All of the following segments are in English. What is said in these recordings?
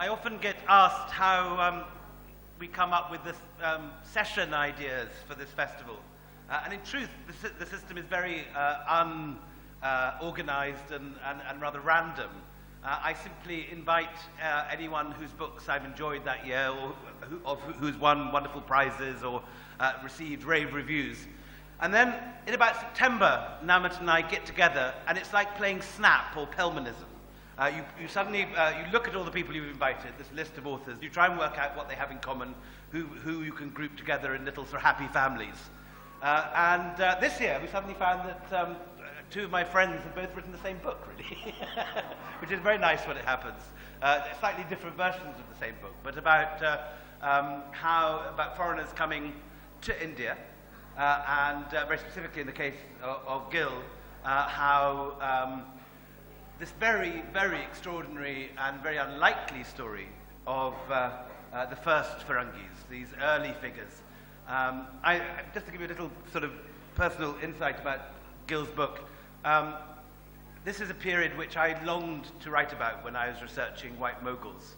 I often get asked how we come up with this session ideas for this festival. And in truth, the system is very unorganized and rather random. I simply invite anyone whose books I've enjoyed that year, or who's won wonderful prizes or received rave reviews. And then in about September, Namit and I get together, and it's like playing Snap or Pelmanism. You suddenly you look at all the people you've invited, this list of authors, you try and work out what they have in common, who you can group together in little sort of happy families. And this year we suddenly found that two of my friends have both written the same book, really, which is very nice when it happens. Slightly different versions of the same book, but about about foreigners coming to India, and very specifically in the case of Gil, how this very, very extraordinary and very unlikely story of the first Firangis, these early figures. Just to give you a little sort of personal insight about Gil's book, this is a period which I longed to write about when I was researching white moguls,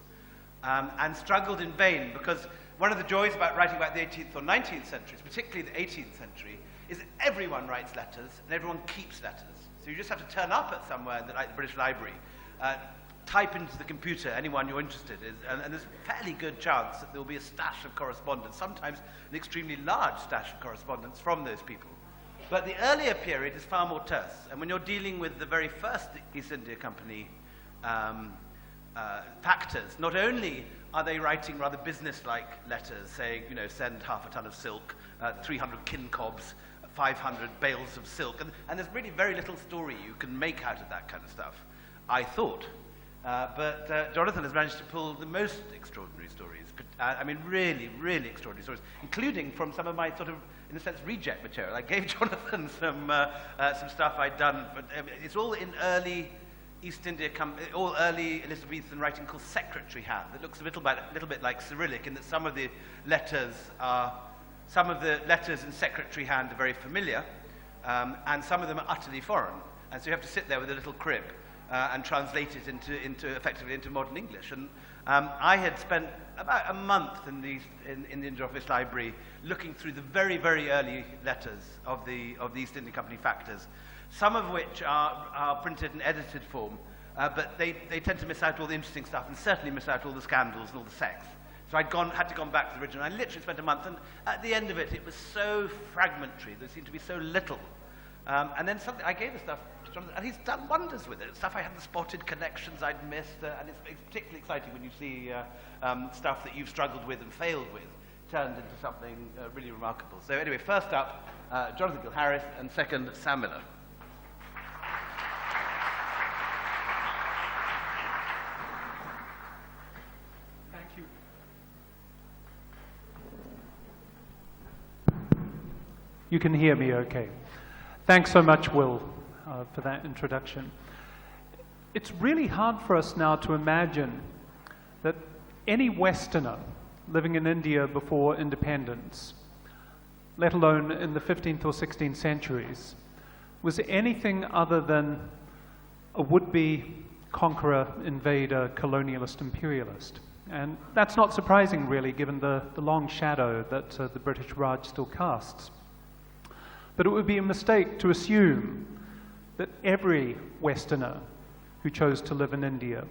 and struggled in vain, because one of the joys about writing about the 18th or 19th centuries, particularly the 18th century, is that everyone writes letters and everyone keeps letters. So you just have to turn up at somewhere like the British Library, type into the computer anyone you're interested in, and there's a fairly good chance that there will be a stash of correspondence, sometimes an extremely large stash of correspondence from those people. But the earlier period is far more terse, and when you're dealing with the very first East India Company factors, not only are they writing rather business-like letters saying, you know, send half a ton of silk, 300 kincobs, 500 bales of silk, and there's really very little story you can make out of that kind of stuff, I thought. But Jonathan has managed to pull the most extraordinary stories. I mean, really, really extraordinary stories, including from some of my sort of, in a sense, reject material. I gave Jonathan some stuff I'd done, but it's all in early East India, all early Elizabethan writing called secretary hand. It looks a little bit like Cyrillic in that some of the letters in secretary hand are very familiar, and some of them are utterly foreign. And so you have to sit there with a little crib and translate it effectively into modern English. And I had spent about a month in the India Office Library looking through the very, very early letters of the East India Company factors, some of which are printed in edited form, but they tend to miss out all the interesting stuff and certainly miss out all the scandals and all the sex. So had to go back to the original. I literally spent a month, and at the end of it, it was so fragmentary. There seemed to be so little. And then suddenly I gave the stuff to Jonathan, and he's done wonders with it. Stuff I hadn't spotted, connections I'd missed, and it's particularly exciting when you see stuff that you've struggled with and failed with turned into something really remarkable. So anyway, first up, Jonathan Gil Harris, and second, Sam Miller. You can hear me okay. Thanks so much, Will, for that introduction. It's really hard for us now to imagine that any Westerner living in India before independence, let alone in the 15th or 16th centuries, was anything other than a would-be conqueror, invader, colonialist, imperialist. And that's not surprising, really, given the long shadow that the British Raj still casts. But it would be a mistake to assume that every Westerner who chose to live in India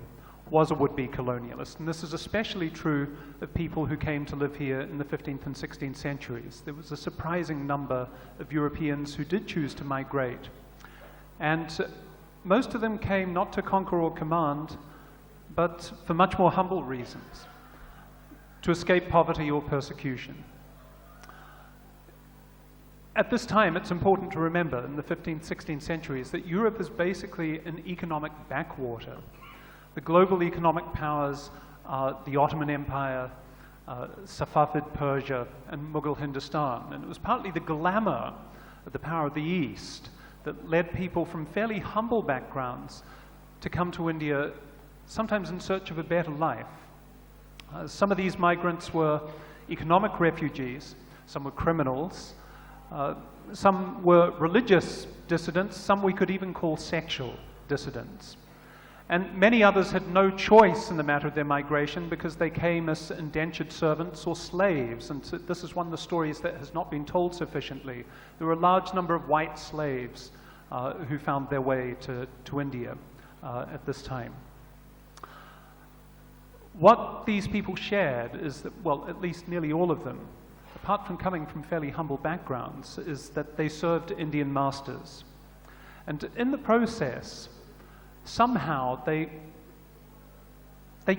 was a would-be colonialist. And this is especially true of people who came to live here in the 15th and 16th centuries. There was a surprising number of Europeans who did choose to migrate. And most of them came not to conquer or command, but for much more humble reasons, to escape poverty or persecution. At this time, it's important to remember, in the 15th, 16th centuries, that Europe is basically an economic backwater. The global economic powers are the Ottoman Empire, Safavid Persia, and Mughal Hindustan. And it was partly the glamour of the power of the East that led people from fairly humble backgrounds to come to India, sometimes in search of a better life. Some of these migrants were economic refugees, some were criminals, some were religious dissidents, some we could even call sexual dissidents. And many others had no choice in the matter of their migration because they came as indentured servants or slaves. And so this is one of the stories that has not been told sufficiently. There were a large number of white slaves who found their way to India at this time. What these people shared is that, well, at least nearly all of them, apart from coming from fairly humble backgrounds, is that they served Indian masters. And in the process, somehow they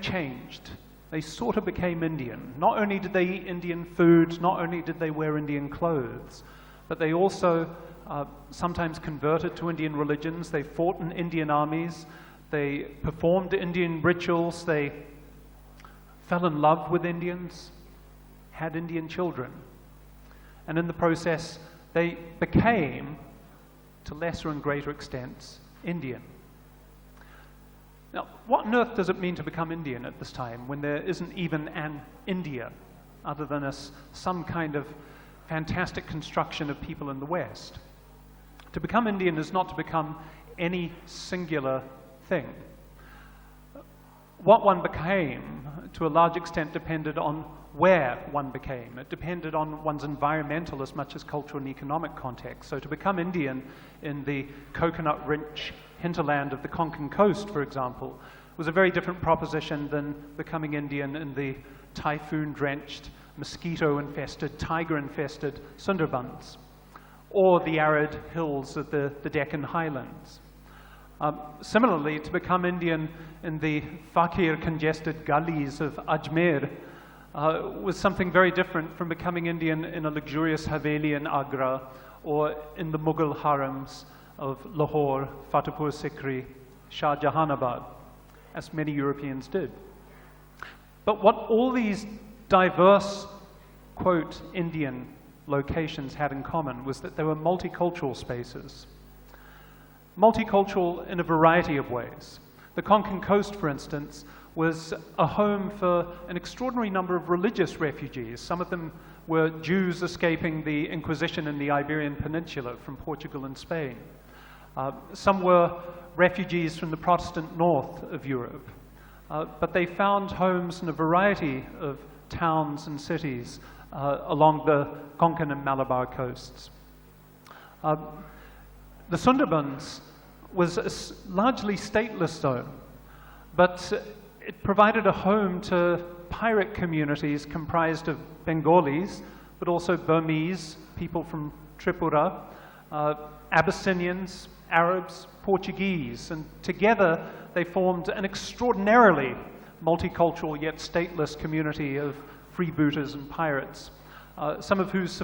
changed. They sort of became Indian. Not only did they eat Indian food, not only did they wear Indian clothes, but they also sometimes converted to Indian religions. They fought in Indian armies. They performed Indian rituals. They fell in love with Indians, had Indian children. And in the process, they became, to lesser and greater extents, Indian. Now, what on earth does it mean to become Indian at this time when there isn't even an India other than some kind of fantastic construction of people in the West? To become Indian is not to become any singular thing. What one became, to a large extent, depended on where one became. It depended on one's environmental as much as cultural and economic context. So to become Indian in the coconut-rich hinterland of the Konkan coast, for example, was a very different proposition than becoming Indian in the typhoon-drenched, mosquito-infested, tiger-infested Sundarbans, or the arid hills of the Deccan highlands. Similarly, to become Indian in the fakir-congested gullies of Ajmer was something very different from becoming Indian in a luxurious Haveli in Agra or in the Mughal harems of Lahore, Fatehpur Sikri, Shah Jahanabad, as many Europeans did. But what all these diverse, quote, Indian locations had in common was that they were multicultural spaces. Multicultural in a variety of ways. The Konkan coast, for instance, was a home for an extraordinary number of religious refugees. Some of them were Jews escaping the Inquisition in the Iberian Peninsula from Portugal and Spain. Some were refugees from the Protestant north of Europe. But they found homes in a variety of towns and cities along the Konkan and Malabar coasts. The Sundarbans was a largely stateless zone, but it provided a home to pirate communities comprised of Bengalis, but also Burmese, people from Tripura, Abyssinians, Arabs, Portuguese, and together they formed an extraordinarily multicultural yet stateless community of freebooters and pirates, some of whose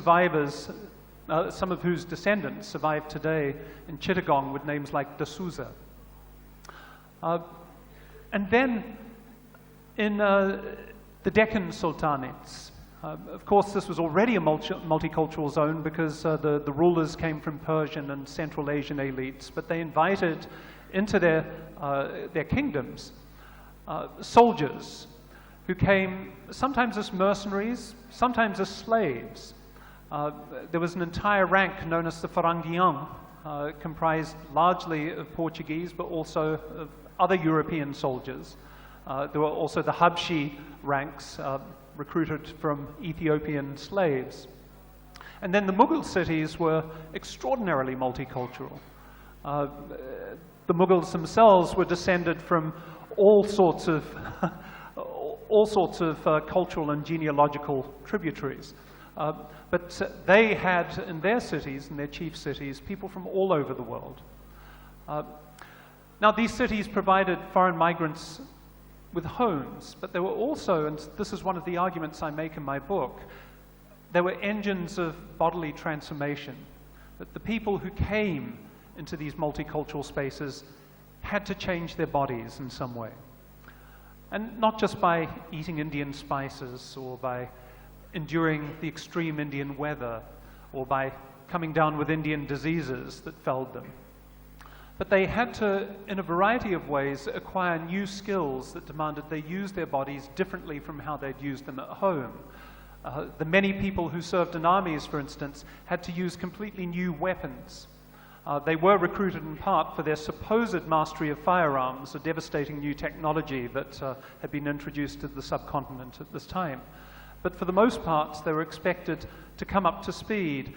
descendants survive today in Chittagong with names like D'Souza. And then in the Deccan Sultanates, of course this was already a multicultural zone because the rulers came from Persian and Central Asian elites, but they invited into their kingdoms soldiers who came sometimes as mercenaries, sometimes as slaves. There was an entire rank known as the Firangis, comprised largely of Portuguese, but also of other European soldiers. There were also the Habshi ranks, recruited from Ethiopian slaves. And then the Mughal cities were extraordinarily multicultural. The Mughals themselves were descended from all sorts of cultural and genealogical tributaries. But they had in their cities, in their chief cities, people from all over the world. Now these cities provided foreign migrants with homes, but there were also, and this is one of the arguments I make in my book, there were engines of bodily transformation, that the people who came into these multicultural spaces had to change their bodies in some way. And not just by eating Indian spices or by enduring the extreme Indian weather or by coming down with Indian diseases that felled them. But they had to, in a variety of ways, acquire new skills that demanded they use their bodies differently from how they'd used them at home. The many people who served in armies, for instance, had to use completely new weapons. They were recruited in part for their supposed mastery of firearms, a devastating new technology that had been introduced to the subcontinent at this time. But for the most part, they were expected to come up to speed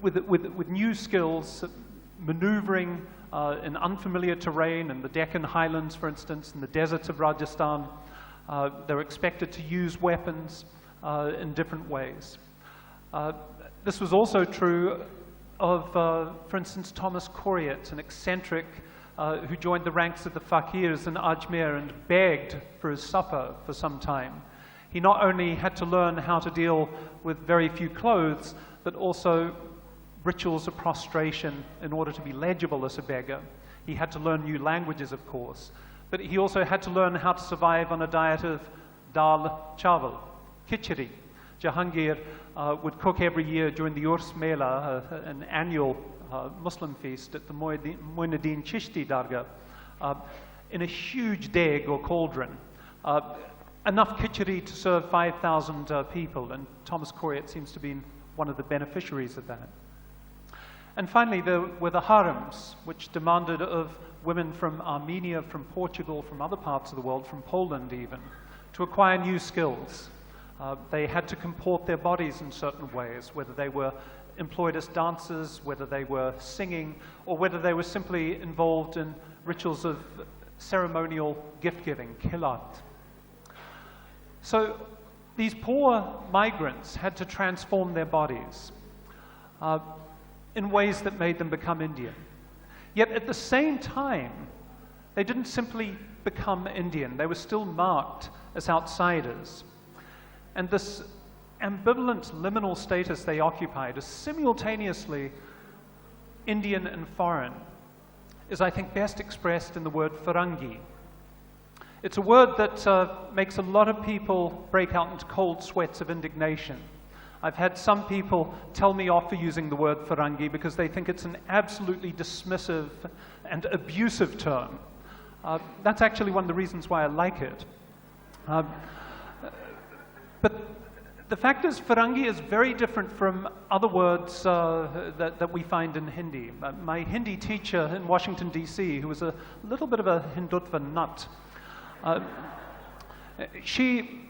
with new skills, maneuvering in unfamiliar terrain in the Deccan Highlands, for instance, in the deserts of Rajasthan. They were expected to use weapons in different ways. This was also true of, for instance, Thomas Coryat, an eccentric who joined the ranks of the fakirs in Ajmer and begged for his supper for some time. He not only had to learn how to deal with very few clothes, but also rituals of prostration in order to be legible as a beggar. He had to learn new languages, of course, but he also had to learn how to survive on a diet of dal chawal, khichdi. Jahangir would cook every year during the Urs Mela, an annual Muslim feast at the Moinuddin Chishti Dargah, in a huge deg or cauldron. Enough khichdi to serve 5,000 people, and Thomas Coryat seems to be one of the beneficiaries of that. And finally, there were the harems, which demanded of women from Armenia, from Portugal, from other parts of the world, from Poland even, to acquire new skills. They had to comport their bodies in certain ways, whether they were employed as dancers, whether they were singing, or whether they were simply involved in rituals of ceremonial gift-giving, khilat. So these poor migrants had to transform their bodies in ways that made them become Indian. Yet at the same time, they didn't simply become Indian. They were still marked as outsiders. And this ambivalent liminal status they occupied as simultaneously Indian and foreign is, I think, best expressed in the word Firangi. It's a word that makes a lot of people break out into cold sweats of indignation. I've had some people tell me off for using the word Firangi because they think it's an absolutely dismissive and abusive term. That's actually one of the reasons why I like it. But the fact is, Firangi is very different from other words that we find in Hindi. My Hindi teacher in Washington, D.C., who was a little bit of a Hindutva nut,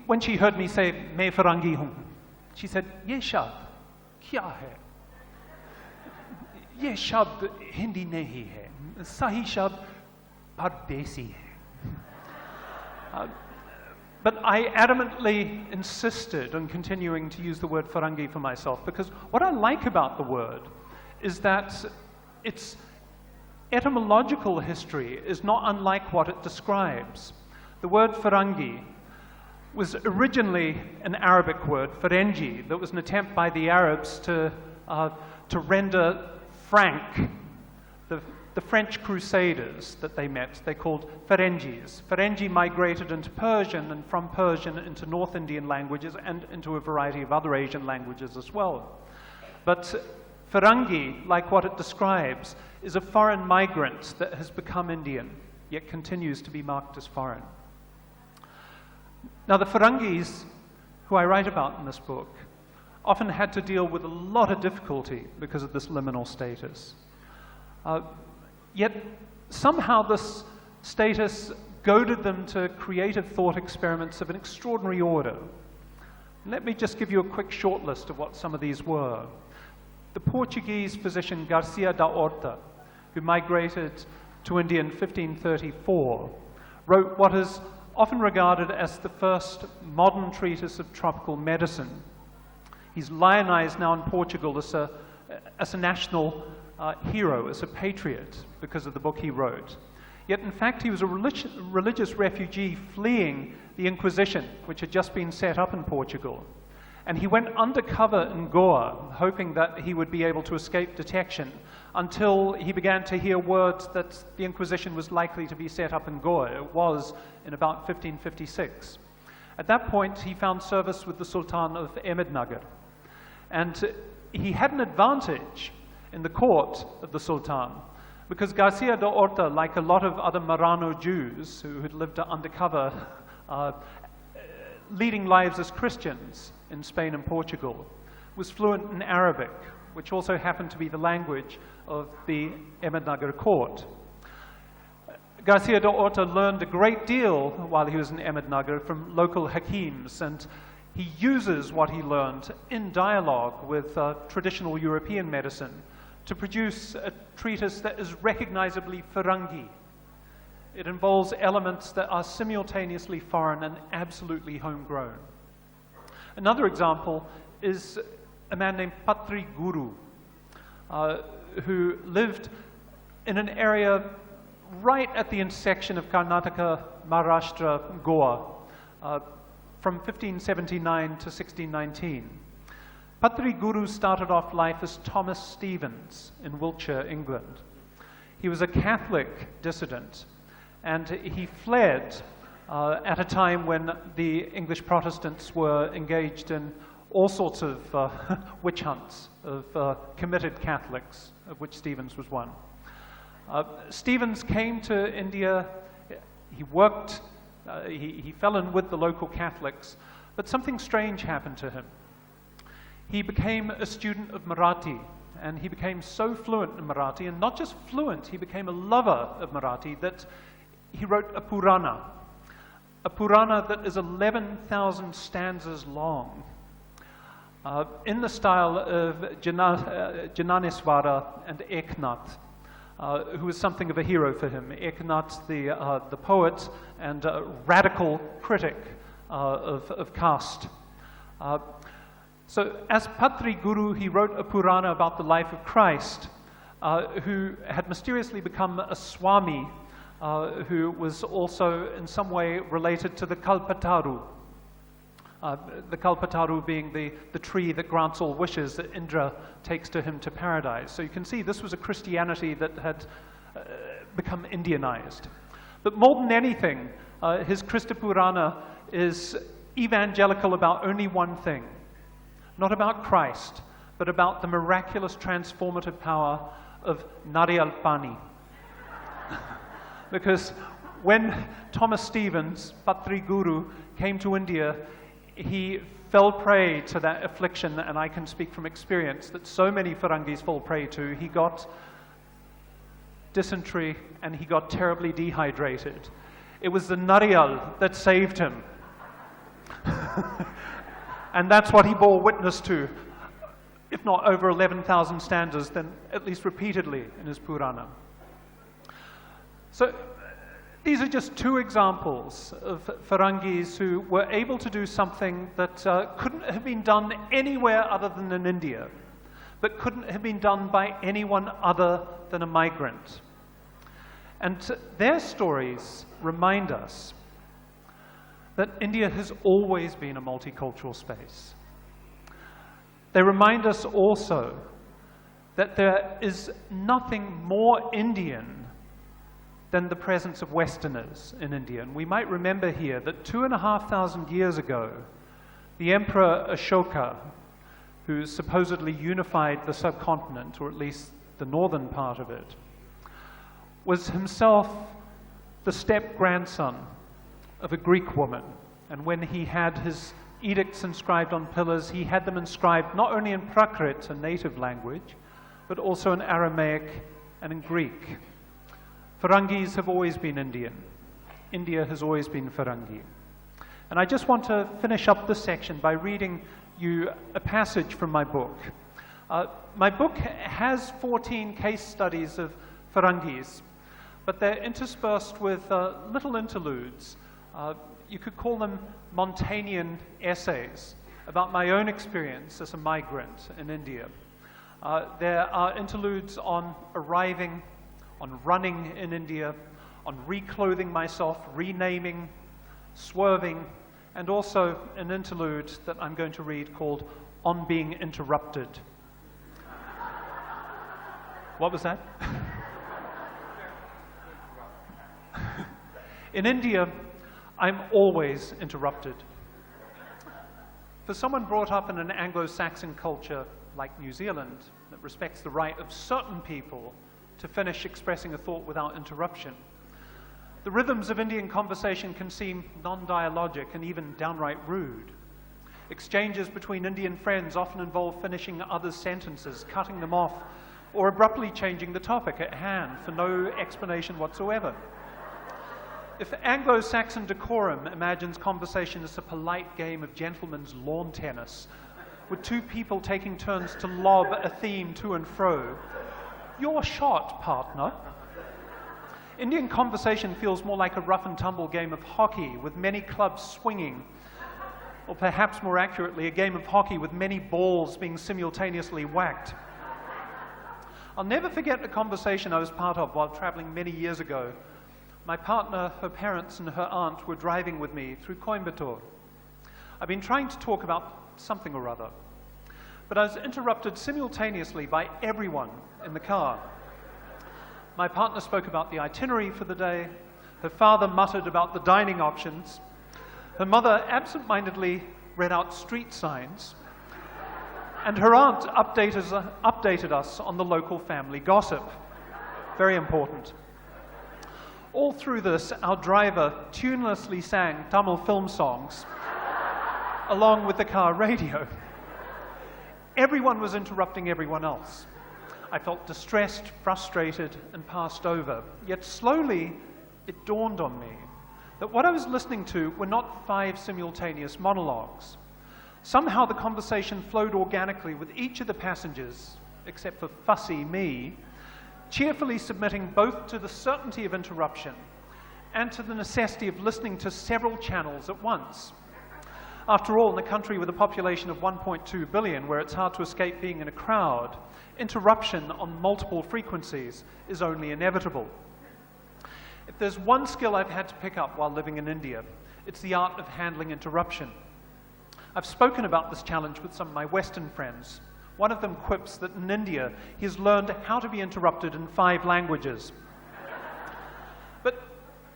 when she heard me say, "Main Firangi hoon," she said, "Ye shabd kya hai? Ye shabd Hindi nahi hai. Sahi shabd pardesi hai." But I adamantly insisted on continuing to use the word Firangi for myself, because what I like about the word is that its etymological history is not unlike what it describes. The word Firangi was originally an Arabic word, Ferengi, that was an attempt by the Arabs to render frank the French crusaders that they met. They called Firangis. Ferengi migrated into Persian, and from Persian into North Indian languages and into a variety of other Asian languages as well. But Firangi, like what it describes, is a foreign migrant that has become Indian, yet continues to be marked as foreign. Now, the Firangis, who I write about in this book, often had to deal with a lot of difficulty because of this liminal status. Yet somehow this status goaded them to creative thought experiments of an extraordinary order. Let me just give you a quick short list of what some of these were. The Portuguese physician Garcia da Horta, who migrated to India in 1534, wrote what is often regarded as the first modern treatise of tropical medicine. He's lionized now in Portugal as a national hero, as a patriot, because of the book he wrote. Yet, in fact, he was a religious refugee fleeing the Inquisition, which had just been set up in Portugal. And he went undercover in Goa, hoping that he would be able to escape detection, until he began to hear words that the Inquisition was likely to be set up in Goa. It was in about 1556. At that point, he found service with the Sultan of Ahmednagar. And he had an advantage in the court of the Sultan, because Garcia da Horta, like a lot of other Marrano Jews who had lived undercover, leading lives as Christians in Spain and Portugal, was fluent in Arabic, which also happened to be the language of the Ahmednagar court. Garcia de Orta learned a great deal while he was in Ahmednagar from local hakims, and he uses what he learned in dialogue with traditional European medicine to produce a treatise that is recognizably Firangi. It involves elements that are simultaneously foreign and absolutely homegrown. Another example is a man named Patri Guru, who lived in an area right at the intersection of Karnataka, Maharashtra, Goa, from 1579 to 1619. Patri Guru started off life as Thomas Stevens in Wiltshire, England. He was a Catholic dissident, and he fled at a time when the English Protestants were engaged in all sorts of witch hunts of committed Catholics, of which Stevens was one. Stevens came to India, he worked, he fell in with the local Catholics, but something strange happened to him. He became a student of Marathi, and he became so fluent in Marathi, and not just fluent, he became a lover of Marathi, that he wrote a Purana that is 11,000 stanzas long, in the style of Jnaneswara and Eknath, who was something of a hero for him. Eknath, the poet and radical critic of caste. So as Patri Guru, he wrote a Purana about the life of Christ, who had mysteriously become a Swami, who was also in some way related to the Kalpataru. The Kalpataru being the tree that grants all wishes that Indra takes to him to paradise. So you can see this was a Christianity that had become Indianized. But more than anything, his Krista Purana is evangelical about only one thing. Not about Christ, but about the miraculous transformative power of Nariyal Pani. Because when Thomas Stevens, Patri Guru, came to India, he fell prey to that affliction, and I can speak from experience that so many Firangis fall prey to. He got dysentery and he got terribly dehydrated. It was the Nariyal that saved him. And that's what he bore witness to, if not over 11,000 stanzas, then at least repeatedly in his Purana. So these are just two examples of Firangis who were able to do something that couldn't have been done anywhere other than in India, but couldn't have been done by anyone other than a migrant. And their stories remind us that India has always been a multicultural space. They remind us also that there is nothing more Indian than the presence of Westerners in India. And we might remember here that 2,500 years ago, the Emperor Ashoka, who supposedly unified the subcontinent, or at least the northern part of it, was himself the step-grandson of a Greek woman. And when he had his edicts inscribed on pillars, he had them inscribed not only in Prakrit, a native language, but also in Aramaic and in Greek. Firangis have always been Indian. India has always been Firangi. And I just want to finish up this section by reading you a passage from my book. My book has 14 case studies of Firangis, but they're interspersed with little interludes. You could call them Montaignian essays about my own experience as a migrant in India. There are interludes on arriving, on running in India, on reclothing myself, renaming, swerving, and also an interlude that I'm going to read called On Being Interrupted. What was that? In India, I'm always interrupted. For someone brought up in an Anglo-Saxon culture like New Zealand that respects the right of certain people to finish expressing a thought without interruption, the rhythms of Indian conversation can seem non-dialogic and even downright rude. Exchanges between Indian friends often involve finishing others' sentences, cutting them off, or abruptly changing the topic at hand for no explanation whatsoever. If Anglo-Saxon decorum imagines conversation as a polite game of gentlemen's lawn tennis, with two people taking turns to lob a theme to and fro, your shot, partner. Indian conversation feels more like a rough and tumble game of hockey with many clubs swinging, or perhaps more accurately, a game of hockey with many balls being simultaneously whacked. I'll never forget a conversation I was part of while traveling many years ago. My partner, her parents, and her aunt were driving with me through Coimbatore. I've been trying to talk about something or other, but I was interrupted simultaneously by everyone in the car. My partner spoke about the itinerary for the day, her father muttered about the dining options, her mother absent-mindedly read out street signs, and her aunt updated us on the local family gossip. Very important. All through this, our driver tunelessly sang Tamil film songs along with the car radio. Everyone was interrupting everyone else. I felt distressed, frustrated, and passed over. Yet slowly, it dawned on me that what I was listening to were not 5 simultaneous monologues. Somehow the conversation flowed organically with each of the passengers, except for fussy me, cheerfully submitting both to the certainty of interruption and to the necessity of listening to several channels at once. After all, in a country with a population of 1.2 billion, where it's hard to escape being in a crowd, interruption on multiple frequencies is only inevitable. If there's one skill I've had to pick up while living in India, it's the art of handling interruption. I've spoken about this challenge with some of my Western friends. One of them quips that in India, he's learned how to be interrupted in 5 languages. But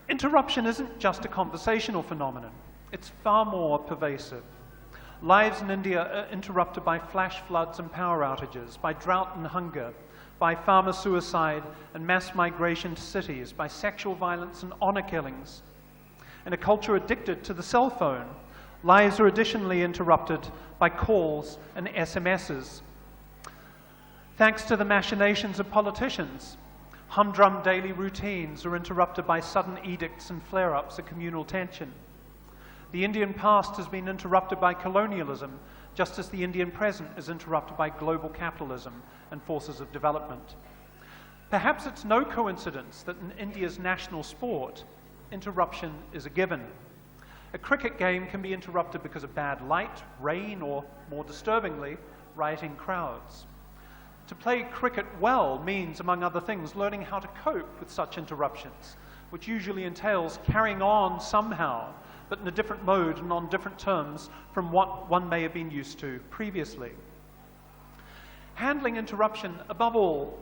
interruption isn't just a conversational phenomenon. It's far more pervasive. Lives in India are interrupted by flash floods and power outages, by drought and hunger, by farmer suicide and mass migration to cities, by sexual violence and honor killings. In a culture addicted to the cell phone, lives are additionally interrupted by calls and SMSs. Thanks to the machinations of politicians, humdrum daily routines are interrupted by sudden edicts and flare-ups of communal tension. The Indian past has been interrupted by colonialism, just as the Indian present is interrupted by global capitalism and forces of development. Perhaps it's no coincidence that in India's national sport, interruption is a given. A cricket game can be interrupted because of bad light, rain, or, more disturbingly, rioting crowds. To play cricket well means, among other things, learning how to cope with such interruptions, which usually entails carrying on somehow, but in a different mode and on different terms from what one may have been used to previously. Handling interruption, above all,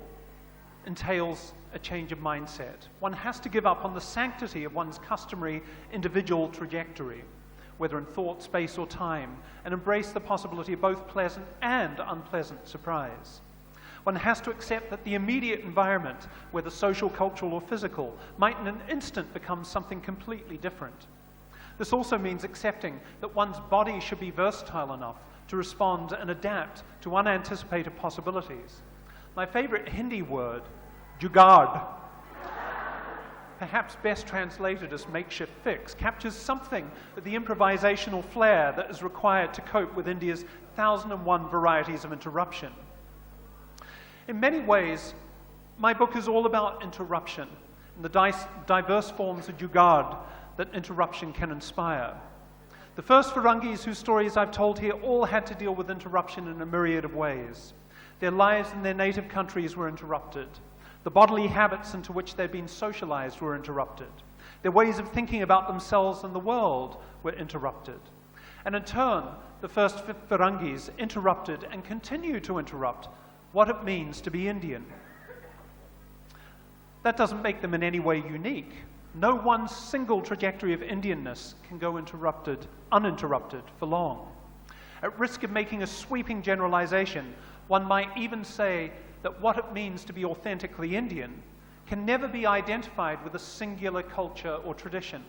entails a change of mindset. One has to give up on the sanctity of one's customary individual trajectory, whether in thought, space, or time, and embrace the possibility of both pleasant and unpleasant surprise. One has to accept that the immediate environment, whether social, cultural, or physical, might in an instant become something completely different. This also means accepting that one's body should be versatile enough to respond and adapt to unanticipated possibilities. My favorite Hindi word, jugaad, perhaps best translated as makeshift fix, captures something of the improvisational flair that is required to cope with India's 1,001 varieties of interruption. In many ways, my book is all about interruption and the diverse forms of jugaad that interruption can inspire. The first Firangis whose stories I've told here all had to deal with interruption in a myriad of ways. Their lives in their native countries were interrupted. The bodily habits into which they'd been socialized were interrupted. Their ways of thinking about themselves and the world were interrupted. And in turn, the first Firangis interrupted and continue to interrupt what it means to be Indian. That doesn't make them in any way unique. No one single trajectory of Indianness can go uninterrupted for long. At risk of making a sweeping generalization, one might even say that what it means to be authentically Indian can never be identified with a singular culture or tradition,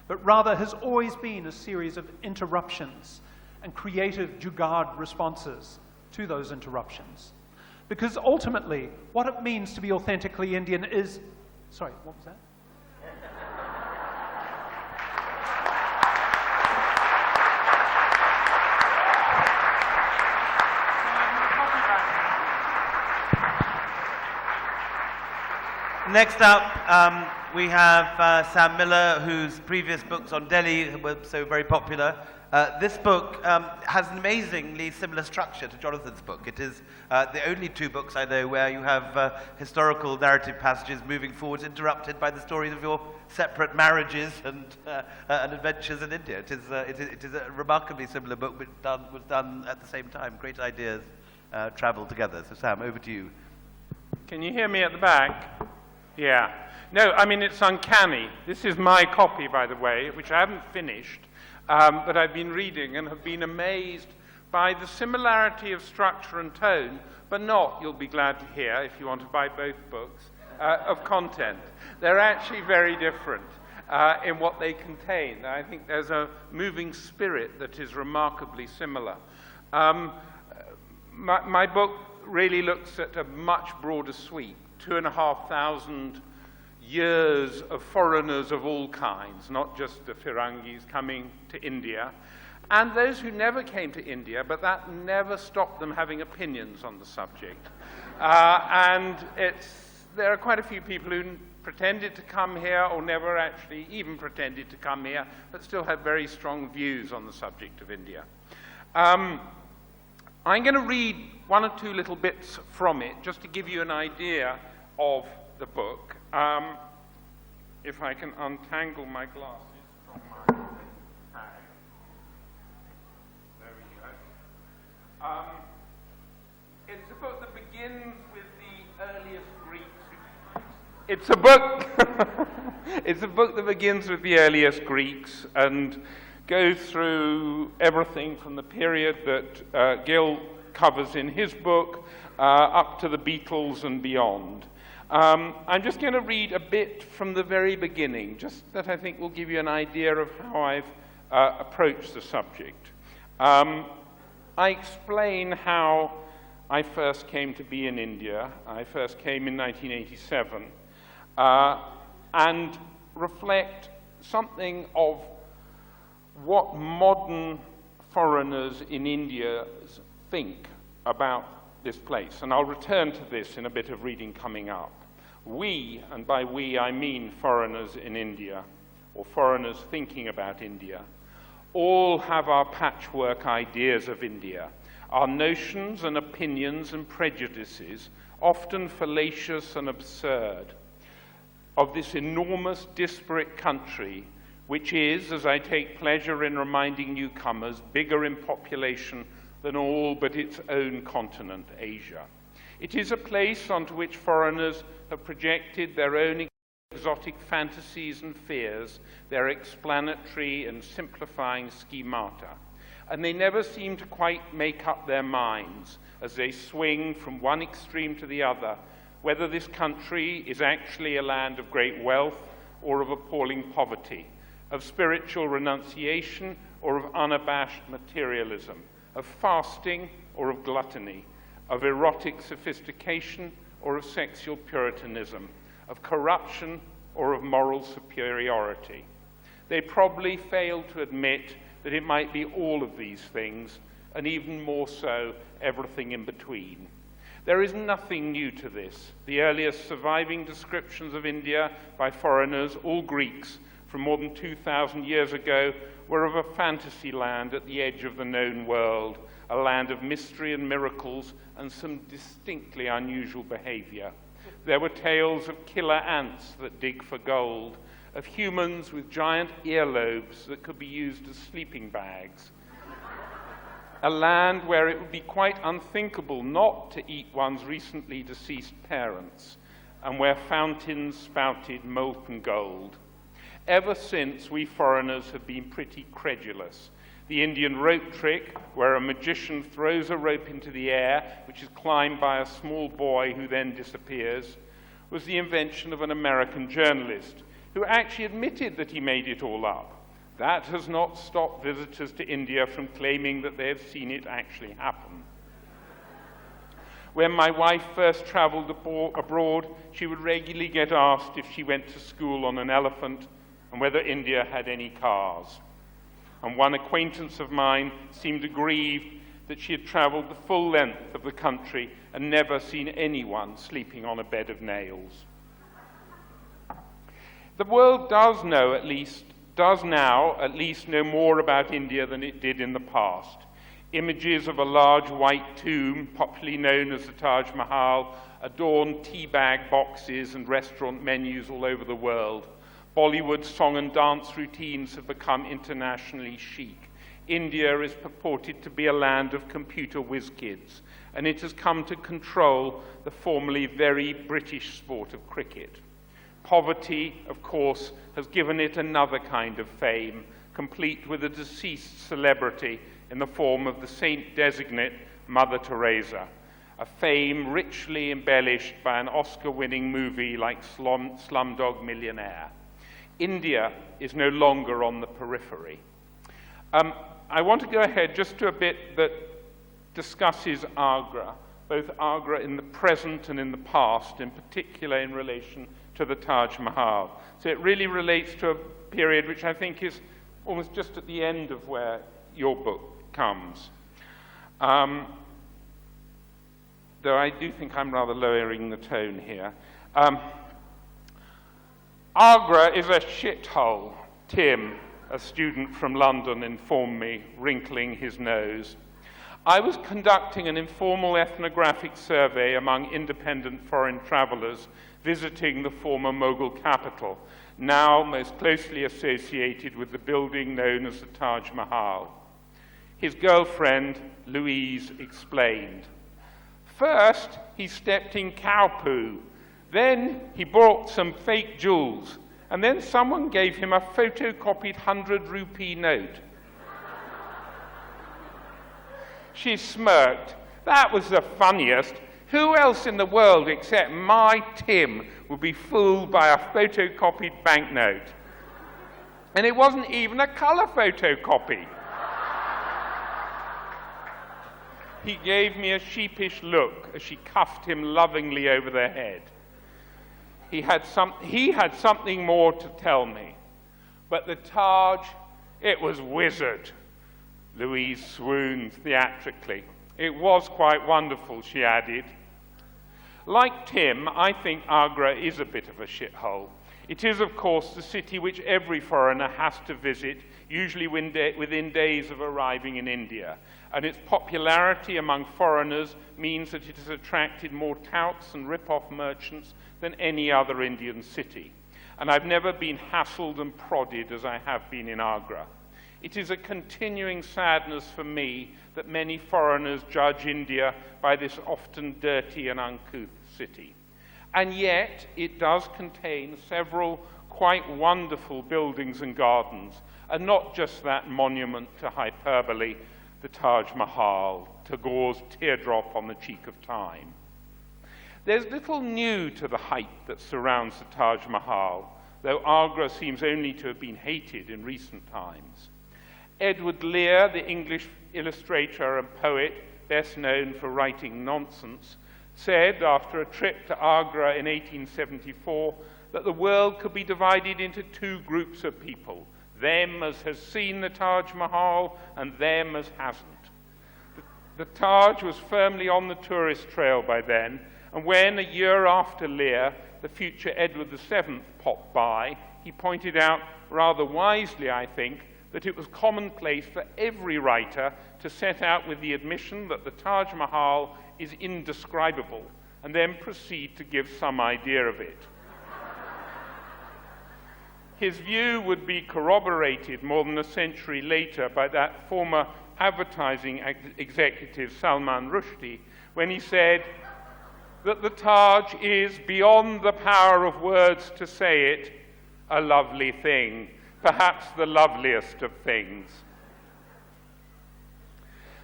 but rather has always been a series of interruptions and creative jugaad responses to those interruptions. Because ultimately, what it means to be authentically Indian is... Sorry, what was that? Next up, we have Sam Miller, whose previous books on Delhi were so very popular. This book has an amazingly similar structure to Jonathan's book. It is the only two books I know where you have historical narrative passages moving forward, interrupted by the stories of your separate marriages and adventures in India. It is a remarkably similar book, but was done at the same time. Great ideas travel together. So Sam, over to you. Can you hear me at the back? Yeah. No, I mean, it's uncanny. This is my copy, by the way, which I haven't finished, but I've been reading and have been amazed by the similarity of structure and tone, but not, you'll be glad to hear, if you want to buy both books, of content. They're actually very different in what they contain. I think there's a moving spirit that is remarkably similar. My book really looks at a much broader sweep. 2,500 years of foreigners of all kinds, not just the Firangis coming to India, and those who never came to India, but that never stopped them having opinions on the subject. There are quite a few people who pretended to come here or never actually even pretended to come here, but still have very strong views on the subject of India. I'm going to read one or two little bits from it, just to give you an idea of the book. If I can untangle my glasses from my bag. There we go. It's a book that begins with the earliest Greeks. It's a book that begins with the earliest Greeks and goes through everything from the period that Gill covers in his book up to the Beatles and beyond. I'm just going to read a bit from the very beginning, just that I think will give you an idea of how I've approached the subject. I explain how I first came to be in India. I first came in 1987, and reflect something of what modern foreigners in India think about this place. And I'll return to this in a bit of reading coming up. We, and by we I mean foreigners in India, or foreigners thinking about India, all have our patchwork ideas of India, our notions and opinions and prejudices, often fallacious and absurd, of this enormous, disparate country, which is, as I take pleasure in reminding newcomers, bigger in population than all but its own continent, Asia. It is a place onto which foreigners have projected their own exotic fantasies and fears, their explanatory and simplifying schemata, and they never seem to quite make up their minds as they swing from one extreme to the other, whether this country is actually a land of great wealth or of appalling poverty, of spiritual renunciation or of unabashed materialism, of fasting or of gluttony, of erotic sophistication or of sexual puritanism, of corruption or of moral superiority. They probably fail to admit that it might be all of these things, and even more so, everything in between. There is nothing new to this. The earliest surviving descriptions of India by foreigners, all Greeks, from more than 2,000 years ago, were of a fantasy land at the edge of the known world, a land of mystery and miracles and some distinctly unusual behavior. There were tales of killer ants that dig for gold, of humans with giant earlobes that could be used as sleeping bags. A land where it would be quite unthinkable not to eat one's recently deceased parents, and where fountains spouted molten gold. Ever since, we foreigners have been pretty credulous. The Indian rope trick, where a magician throws a rope into the air, which is climbed by a small boy who then disappears, was the invention of an American journalist who actually admitted that he made it all up. That has not stopped visitors to India from claiming that they have seen it actually happen. When my wife first traveled abroad, she would regularly get asked if she went to school on an elephant and whether India had any cars. And one acquaintance of mine seemed aggrieved that she had traveled the full length of the country and never seen anyone sleeping on a bed of nails. The world does now at least know more about India than it did in the past. Images of a large white tomb, popularly known as the Taj Mahal, adorn tea bag boxes and restaurant menus all over the world. Bollywood song and dance routines have become internationally chic. India is purported to be a land of computer whiz kids, and it has come to control the formerly very British sport of cricket. Poverty, of course, has given it another kind of fame, complete with a deceased celebrity in the form of the saint designate Mother Teresa, a fame richly embellished by an Oscar-winning movie like Slumdog Millionaire. India is no longer on the periphery. I want to go ahead just to a bit that discusses Agra, both Agra in the present and in the past, in particular in relation to the Taj Mahal. So it really relates to a period which I think is almost just at the end of where your book comes. Though I do think I'm rather lowering the tone here. Agra is a shithole, Tim, a student from London, informed me, wrinkling his nose. I was conducting an informal ethnographic survey among independent foreign travelers visiting the former Mughal capital, now most closely associated with the building known as the Taj Mahal. His girlfriend, Louise, explained. First, he stepped in cow poo. Then he bought some fake jewels. And then someone gave him a photocopied 100 rupee note. She smirked. That was the funniest. Who else in the world except my Tim would be fooled by a photocopied banknote? And it wasn't even a colour photocopy. He gave me a sheepish look as she cuffed him lovingly over the head. He had something more to tell me. But the Taj, it was wizard. Louise swooned theatrically. It was quite wonderful, she added. Like Tim, I think Agra is a bit of a shithole. It is, of course, the city which every foreigner has to visit, usually within days of arriving in India. And its popularity among foreigners means that it has attracted more touts and rip-off merchants than any other Indian city. And I've never been hassled and prodded as I have been in Agra. It is a continuing sadness for me that many foreigners judge India by this often dirty and uncouth city. And yet, it does contain several quite wonderful buildings and gardens, and not just that monument to hyperbole, the Taj Mahal, Tagore's teardrop on the cheek of time. There's little new to the hype that surrounds the Taj Mahal, though Agra seems only to have been hated in recent times. Edward Lear, the English illustrator and poet, best known for writing nonsense, said after a trip to Agra in 1874 that the world could be divided into two groups of people, them as has seen the Taj Mahal and them as hasn't. The Taj was firmly on the tourist trail by then, and when, a year after Lear, the future Edward VII popped by, he pointed out, rather wisely I think, that it was commonplace for every writer to set out with the admission that the Taj Mahal is indescribable, and then proceed to give some idea of it. His view would be corroborated more than a century later by that former advertising executive Salman Rushdie, when he said that the Taj is, beyond the power of words to say it, a lovely thing, perhaps the loveliest of things.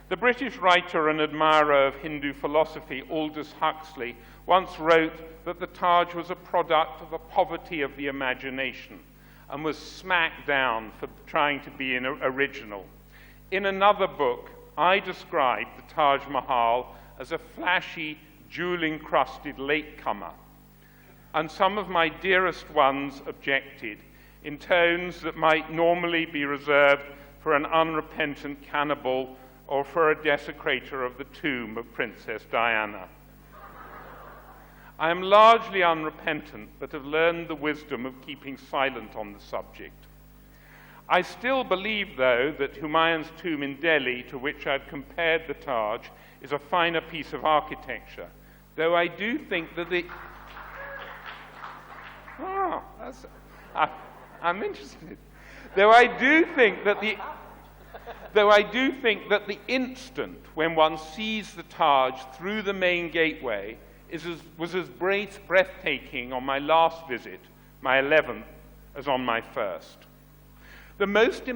The British writer and admirer of Hindu philosophy, Aldous Huxley, once wrote that the Taj was a product of a poverty of the imagination, and was smacked down for trying to be original. In another book, I described the Taj Mahal as a flashy, jewel-encrusted latecomer, and some of my dearest ones objected in tones that might normally be reserved for an unrepentant cannibal or for a desecrator of the tomb of Princess Diana. I am largely unrepentant, but have learned the wisdom of keeping silent on the subject. I still believe, though, that Humayun's tomb in Delhi, to which I've compared the Taj, is a finer piece of architecture, though I do think that the... I'm interested. Though I do think that the instant when one sees the Taj through the main gateway was as breathtaking on my last visit, my 11th, as on my first. The most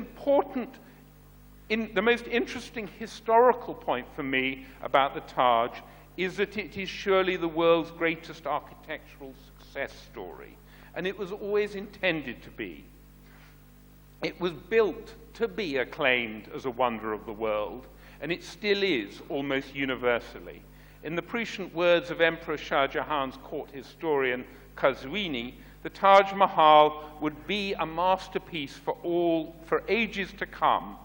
interesting historical point for me about the Taj is that it is surely the world's greatest architectural success story, and it was always intended to be. It was built to be acclaimed as a wonder of the world, and it still is almost universally. In the prescient words of Emperor Shah Jahan's court historian Qazwini, the Taj Mahal would be a masterpiece for ages to come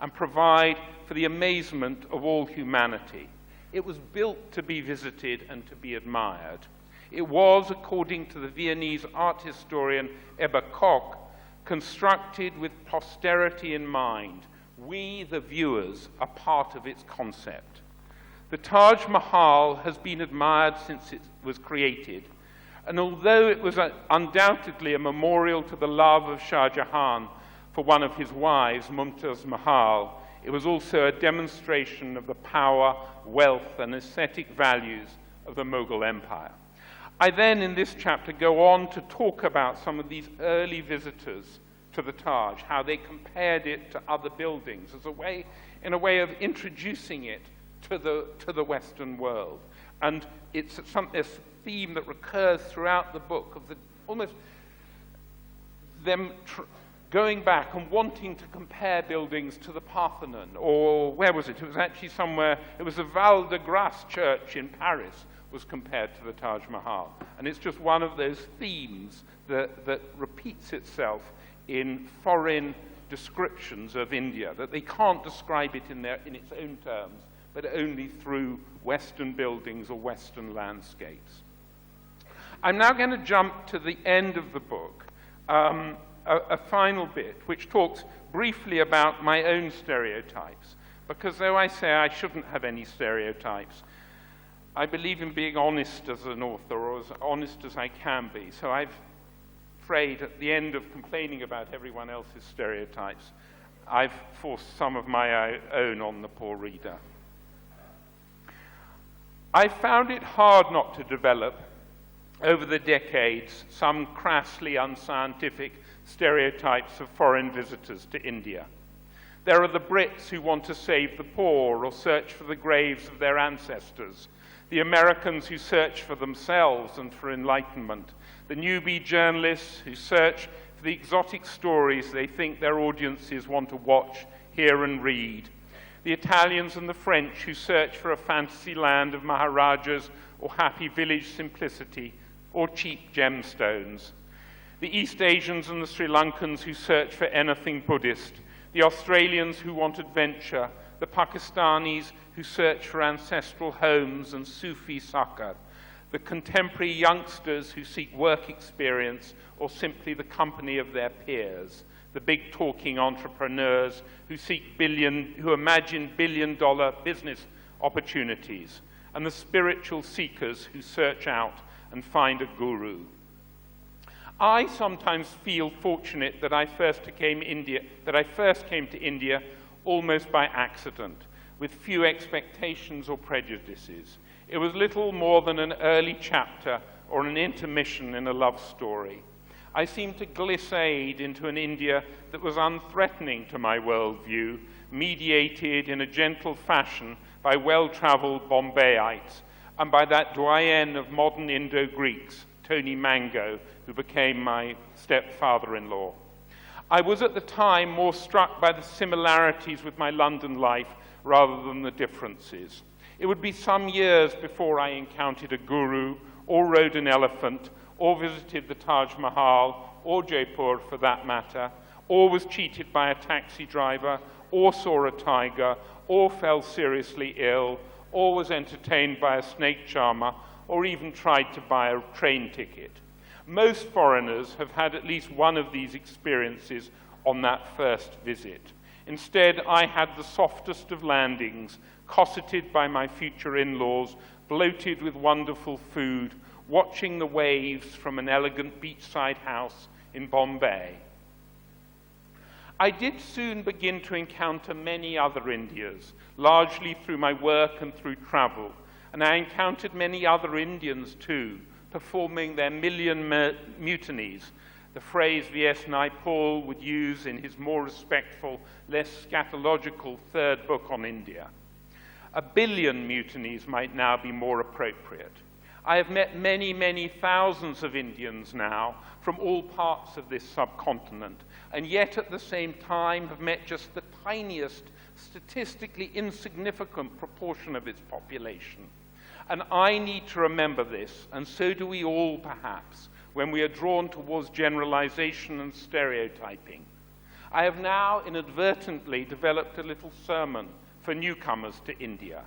and provide for the amazement of all humanity. It was built to be visited and to be admired. It was, according to the Viennese art historian Ebbe Koch, constructed with posterity in mind. We, the viewers, are part of its concept. The Taj Mahal has been admired since it was created, and although it was undoubtedly a memorial to the love of Shah Jahan for one of his wives, Mumtaz Mahal, it was also a demonstration of the power, wealth, and aesthetic values of the Mughal Empire. I then, in this chapter, go on to talk about some of these early visitors to the Taj, how they compared it to other buildings in a way of introducing it to the Western world. And it's this theme that recurs throughout the book of almost them going back and wanting to compare buildings to the Parthenon, or where was it? It was actually somewhere, it was the Val de Grace church in Paris was compared to the Taj Mahal. And it's just one of those themes that repeats itself in foreign descriptions of India, that they can't describe it in its own terms, but only through Western buildings or Western landscapes. I'm now going to jump to the end of the book, a final bit, which talks briefly about my own stereotypes, because though I say I shouldn't have any stereotypes, I believe in being honest as an author, or as honest as I can be. So I've afraid at the end of complaining about everyone else's stereotypes, I've forced some of my own on the poor reader. I found it hard not to develop, over the decades, some crassly unscientific stereotypes of foreign visitors to India. There are the Brits who want to save the poor or search for the graves of their ancestors, the Americans who search for themselves and for enlightenment, the newbie journalists who search for the exotic stories they think their audiences want to watch, hear, and read, the Italians and the French who search for a fantasy land of Maharajas or happy village simplicity or cheap gemstones, the East Asians and the Sri Lankans who search for anything Buddhist, the Australians who want adventure, the Pakistanis who search for ancestral homes and Sufi sakar, the contemporary youngsters who seek work experience or simply the company of their peers, the big talking entrepreneurs who imagine billion-dollar business opportunities, and the spiritual seekers who search out and find a guru. I sometimes feel fortunate that I first came to India almost by accident, with few expectations or prejudices. It was little more than an early chapter or an intermission in a love story. I seemed to glissade into an India that was unthreatening to my worldview, mediated in a gentle fashion by well-traveled Bombayites and by that doyen of modern Indo-Greeks, Tony Mango, who became my stepfather-in-law. I was at the time more struck by the similarities with my London life rather than the differences. It would be some years before I encountered a guru, or rode an elephant, or visited the Taj Mahal, or Jaipur for that matter, or was cheated by a taxi driver, or saw a tiger, or fell seriously ill, or was entertained by a snake charmer, or even tried to buy a train ticket. Most foreigners have had at least one of these experiences on that first visit. Instead, I had the softest of landings, cosseted by my future in-laws, bloated with wonderful food, watching the waves from an elegant beachside house in Bombay. I did soon begin to encounter many other Indias, largely through my work and through travel, and I encountered many other Indians too, performing their million mutinies, the phrase V.S. Naipaul would use in his more respectful, less scatological third book on India. 1 billion mutinies might now be more appropriate. I have met many, many thousands of Indians now from all parts of this subcontinent, and yet at the same time have met just the tiniest, statistically insignificant proportion of its population. And I need to remember this, and so do we all perhaps, when we are drawn towards generalization and stereotyping. I have now inadvertently developed a little sermon for newcomers to India.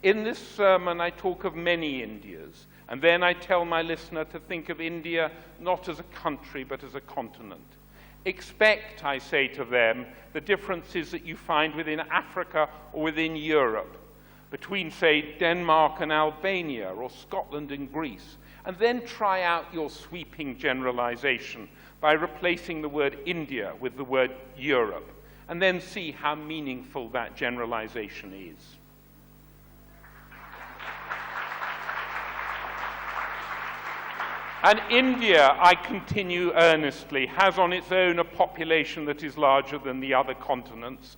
In this sermon, I talk of many Indias, and then I tell my listener to think of India not as a country, but as a continent. Expect, I say to them, the differences that you find within Africa or within Europe, between, say, Denmark and Albania, or Scotland and Greece, and then try out your sweeping generalization by replacing the word India with the word Europe, and then see how meaningful that generalization is. And India, I continue earnestly, has on its own a population that is larger than the other continents.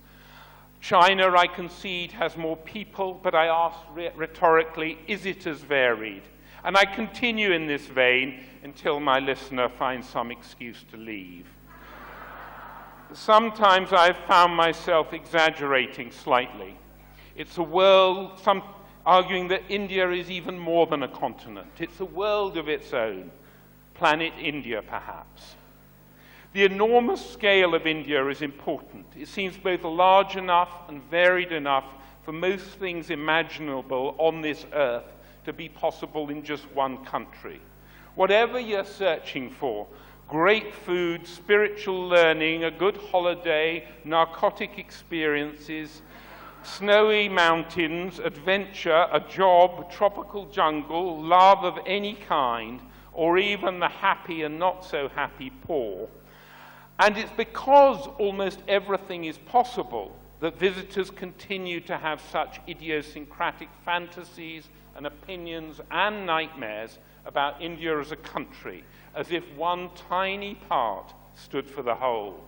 China, I concede, has more people, but I ask rhetorically, is it as varied? And I continue in this vein until my listener finds some excuse to leave. Sometimes I've found myself exaggerating slightly. It's a world, some arguing that India is even more than a continent. It's a world of its own, planet India perhaps. The enormous scale of India is important. It seems both large enough and varied enough for most things imaginable on this earth to be possible in just one country. Whatever you're searching for, great food, spiritual learning, a good holiday, narcotic experiences, snowy mountains, adventure, a job, tropical jungle, love of any kind, or even the happy and not so happy poor. And it's because almost everything is possible that visitors continue to have such idiosyncratic fantasies and opinions and nightmares about India as a country, as if one tiny part stood for the whole.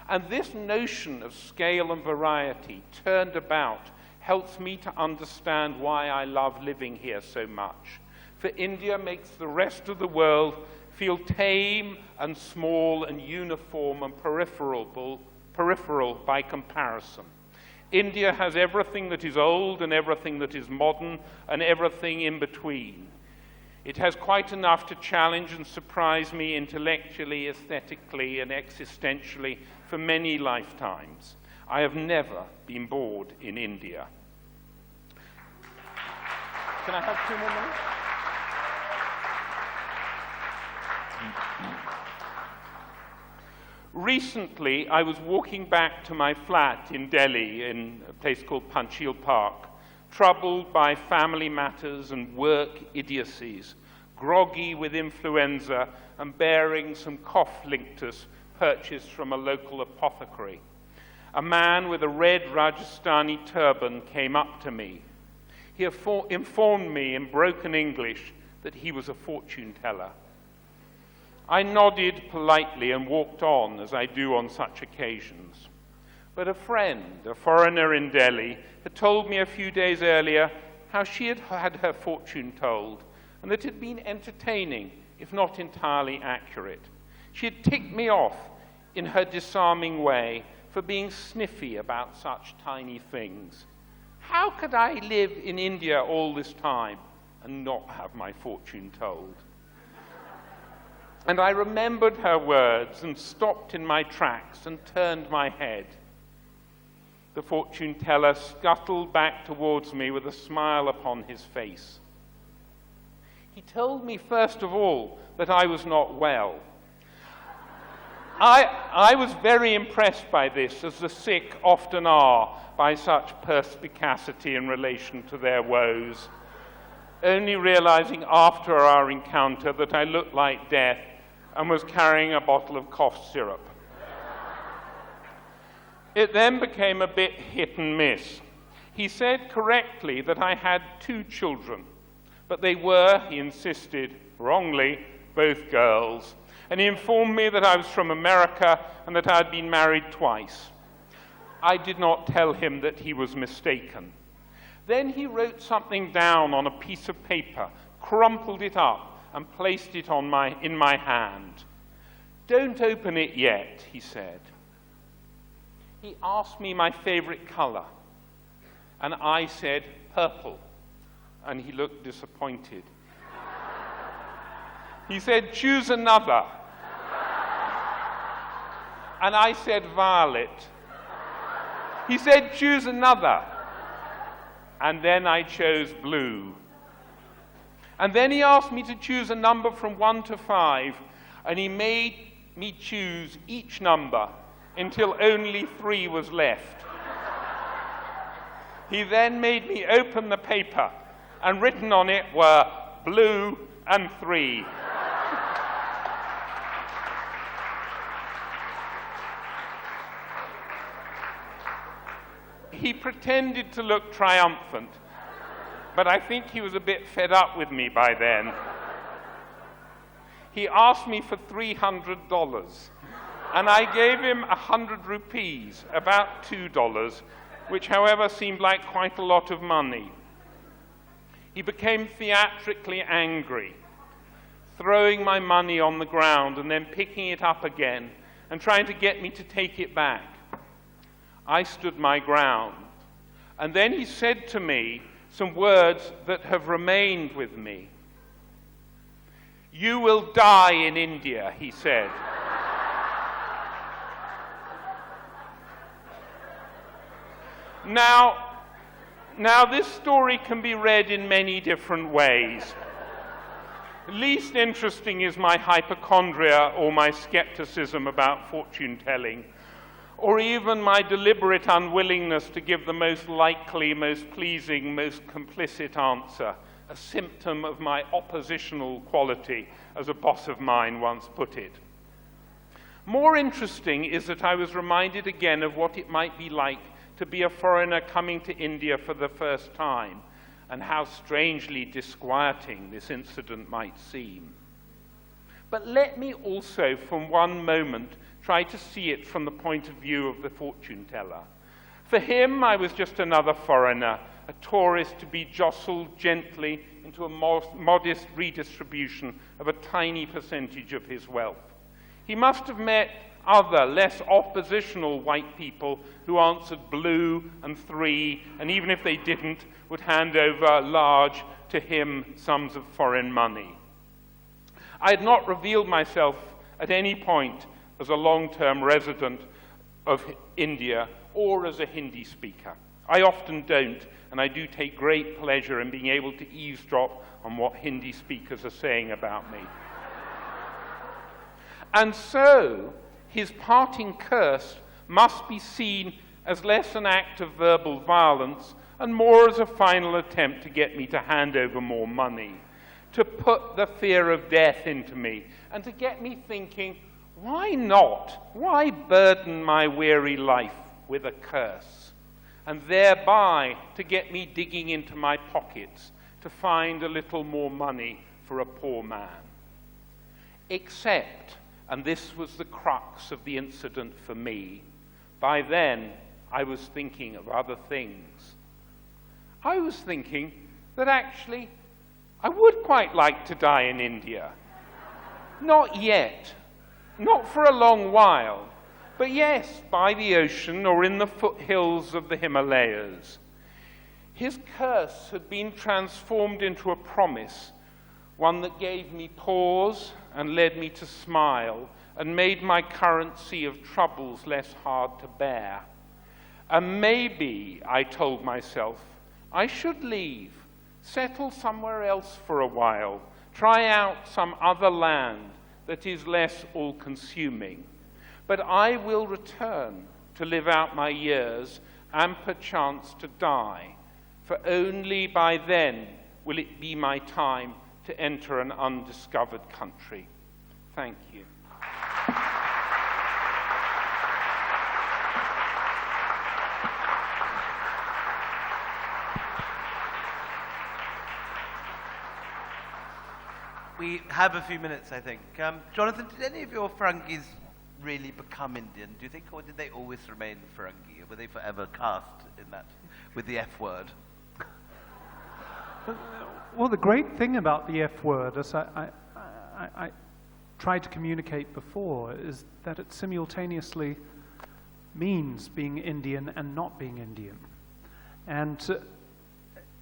And this notion of scale and variety turned about helps me to understand why I love living here so much. For India makes the rest of the world feel tame and small and uniform and peripheral by comparison. India has everything that is old and everything that is modern and everything in between. It has quite enough to challenge and surprise me intellectually, aesthetically, and existentially for many lifetimes. I have never been bored in India. Can I have 2 more minutes? Recently, I was walking back to my flat in Delhi, in a place called Panchsheel Park, troubled by family matters and work idiocies, groggy with influenza and bearing some cough linctus purchased from a local apothecary. A man with a red Rajasthani turban came up to me. He informed me in broken English that he was a fortune teller. I nodded politely and walked on, as I do on such occasions. But a friend, a foreigner in Delhi, had told me a few days earlier how she had had her fortune told, and that it had been entertaining, if not entirely accurate. She had ticked me off in her disarming way, for being sniffy about such tiny things. How could I live in India all this time and not have my fortune told? And I remembered her words and stopped in my tracks and turned my head. The fortune teller scuttled back towards me with a smile upon his face. He told me, first of all, that I was not well. I was very impressed by this, as the sick often are, by such perspicacity in relation to their woes, only realizing after our encounter that I looked like death and was carrying a bottle of cough syrup. It then became a bit hit and miss. He said correctly that I had 2 children, but they were, he insisted, wrongly, both girls, and he informed me that I was from America and that I had been married twice. I did not tell him that he was mistaken. Then he wrote something down on a piece of paper, crumpled it up, and placed it in my hand. "Don't open it yet," he said. He asked me my favorite color, and I said purple, and he looked disappointed. He said, "Choose another." And I said violet. He said, "Choose another." And then I chose blue. And then he asked me to choose a number from 1 to 5, and he made me choose each number until only 3 was left. He then made me open the paper, and written on it were blue and 3. He pretended to look triumphant, but I think he was a bit fed up with me by then. He asked me for $300, and I gave him 100 rupees, about $2, which, however, seemed like quite a lot of money. He became theatrically angry, throwing my money on the ground and then picking it up again and trying to get me to take it back. I stood my ground, and then he said to me some words that have remained with me. "You will die in India," he said. Now this story can be read in many different ways. Least interesting is my hypochondria or my skepticism about fortune-telling, or even my deliberate unwillingness to give the most likely, most pleasing, most complicit answer, a symptom of my oppositional quality, as a boss of mine once put it. More interesting is that I was reminded again of what it might be like to be a foreigner coming to India for the first time, and how strangely disquieting this incident might seem. But let me also, for one moment, try to see it from the point of view of the fortune teller. For him, I was just another foreigner, a tourist to be jostled gently into a modest redistribution of a tiny percentage of his wealth. He must have met other, less oppositional white people who answered blue and 3, and even if they didn't, would hand over large, to him, sums of foreign money. I had not revealed myself at any point as a long-term resident of India or as a Hindi speaker. I often don't, and I do take great pleasure in being able to eavesdrop on what Hindi speakers are saying about me. And so, his parting curse must be seen as less an act of verbal violence and more as a final attempt to get me to hand over more money, to put the fear of death into me, and to get me thinking, why not? Why burden my weary life with a curse? And thereby to get me digging into my pockets to find a little more money for a poor man. Except, and this was the crux of the incident for me, by then I was thinking of other things. I was thinking that actually I would quite like to die in India. Not yet. Not for a long while, but yes, by the ocean or in the foothills of the Himalayas. His curse had been transformed into a promise, one that gave me pause and led me to smile and made my current sea of troubles less hard to bear. And maybe, I told myself, I should leave, settle somewhere else for a while, try out some other land that is less all-consuming. But I will return to live out my years and perchance to die, for only by then will it be my time to enter an undiscovered country. Thank you. We have a few minutes, I think. Jonathan, did any of your Firangis really become Indian, do you think, or did they always remain Firangi? Or were they forever cast in that, with the F word? Well, the great thing about the F word, as I tried to communicate before, is that it simultaneously means being Indian and not being Indian. And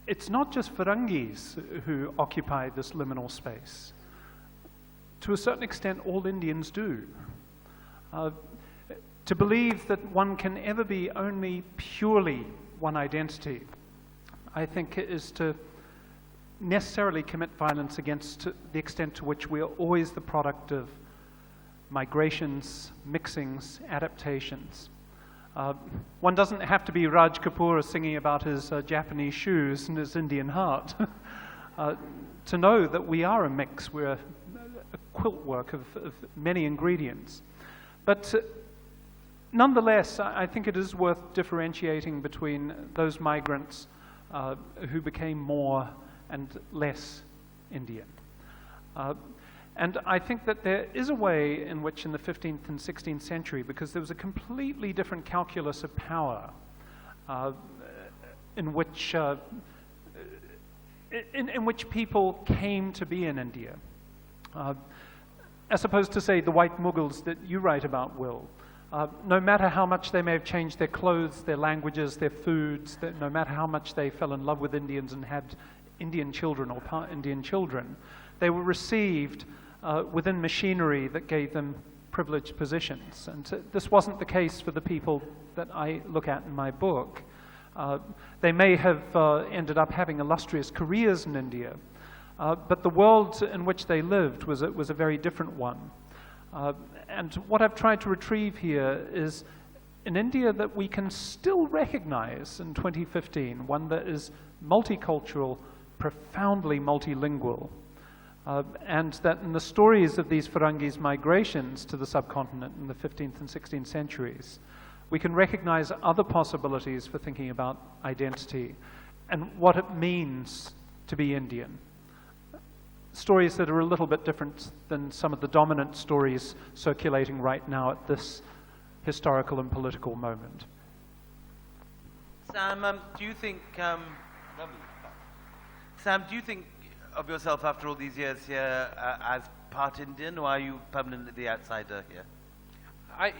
it's not just Firangis who occupy this liminal space. To a certain extent, all Indians do. To believe that one can ever be only purely one identity, I think, is to necessarily commit violence against the extent to which we are always the product of migrations, mixings, adaptations. One doesn't have to be Raj Kapoor singing about his Japanese shoes and his Indian heart to know that we are a mix. We're a quilt work of many ingredients. But nonetheless, I think it is worth differentiating between those migrants who became more and less Indian. And I think that there is a way in which in the 15th and 16th century, because there was a completely different calculus of power in which people came to be in India. As opposed to, say, the white Mughals that you write about, Will. No matter how much they may have changed their clothes, their languages, their foods, no matter how much they fell in love with Indians and had Indian children or part Indian children, they were received within machinery that gave them privileged positions. And this wasn't the case for the people that I look at in my book. They may have ended up having illustrious careers in India, but the world in which they lived was a very different one. And what I've tried to retrieve here is an India that we can still recognize in 2015, one that is multicultural, profoundly multilingual, and that in the stories of these Firangis' migrations to the subcontinent in the 15th and 16th centuries, we can recognize other possibilities for thinking about identity and what it means to be Indian. Stories that are a little bit different than some of the dominant stories circulating right now at this historical and political moment. Sam, do you think, Sam, do you think of yourself after all these years here as part Indian, or are you permanently the outsider here? I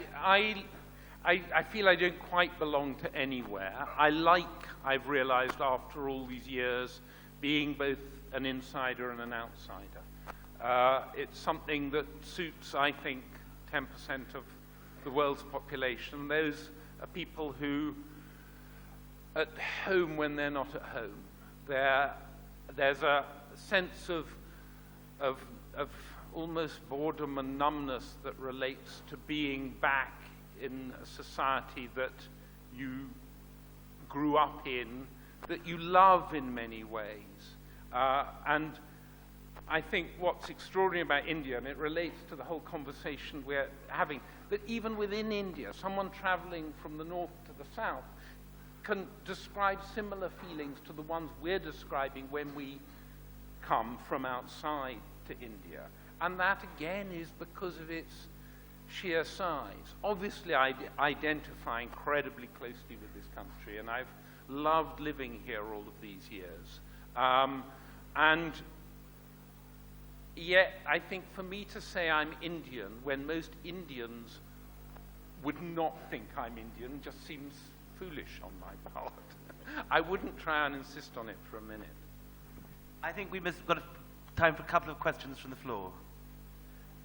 feel I don't quite belong to anywhere. I've realized after all these years, being both an insider and an outsider. It's something that suits, I think, 10% of the world's population. Those are people who, at home when they're not at home, there's a sense of almost boredom and numbness that relates to being back in a society that you grew up in, that you love in many ways. And I think what's extraordinary about India, and it relates to the whole conversation we're having, that even within India, someone traveling from the north to the south can describe similar feelings to the ones we're describing when we come from outside to India. And that, again, is because of its sheer size. Obviously, I identify incredibly closely with this country, and I've loved living here all of these years. And yet, I think for me to say I'm Indian, when most Indians would not think I'm Indian just seems foolish on my part. I wouldn't try and insist on it for a minute. I think we've got time for a couple of questions from the floor.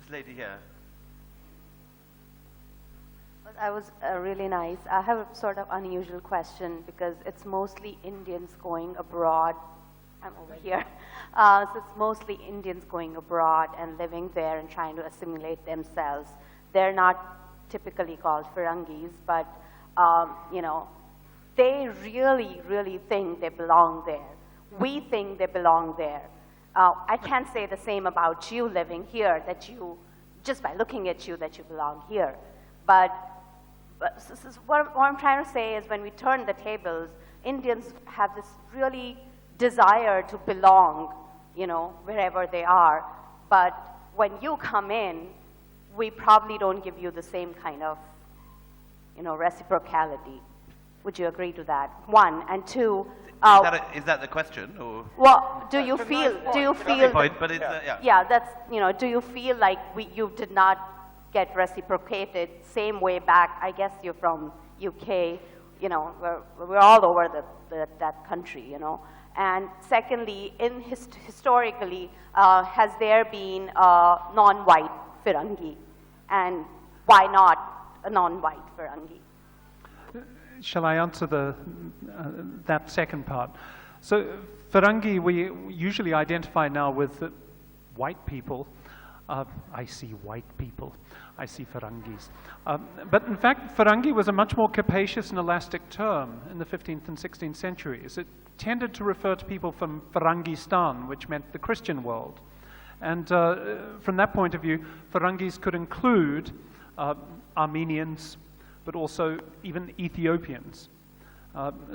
This lady here. That was really nice. I have a sort of unusual question because it's mostly Indians going abroad. I'm over here. So it's mostly Indians going abroad and living there and trying to assimilate themselves. They're not typically called Firangis, but you know, they really, really think they belong there. We think they belong there. I can't say the same about you living here, that you, just by looking at you, that you belong here. But what I'm trying to say is when we turn the tables, Indians have this really desire to belong, you know, wherever they are. But when you come in, we probably don't give you the same kind of, you know, reciprocality. Would you agree to that? One. And two, is that the question, or? well, do you feel, Point, but it's, yeah. yeah, that's, you know, do you feel like you did not get reciprocated same way back? I guess you're from UK, you know, we're all over that country, you know. And secondly, historically, has there been a non-white Firangi? And why not a non-white Firangi? Shall I answer that second part? So Firangi, we usually identify now with white people. I see white people. I see Firangis. But in fact, Firangi was a much more capacious and elastic term in the 15th and 16th centuries. It tended to refer to people from Firangistan, which meant the Christian world. And from that point of view, Firangis could include Armenians, but also even Ethiopians.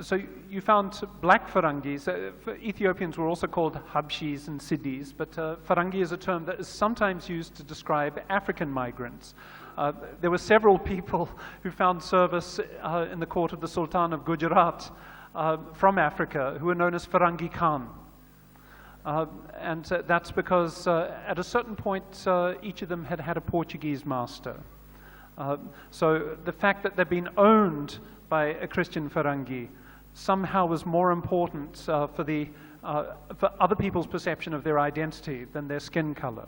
So you found black Firangis. Ethiopians were also called Habshis and Siddis, but Firangi is a term that is sometimes used to describe African migrants. There were several people who found service in the court of the Sultan of Gujarat from Africa who were known as Firangi Khan. And that's because at a certain point, each of them had had a Portuguese master. So the fact that they've been owned by a Christian Firangi somehow was more important for other people's perception of their identity than their skin color.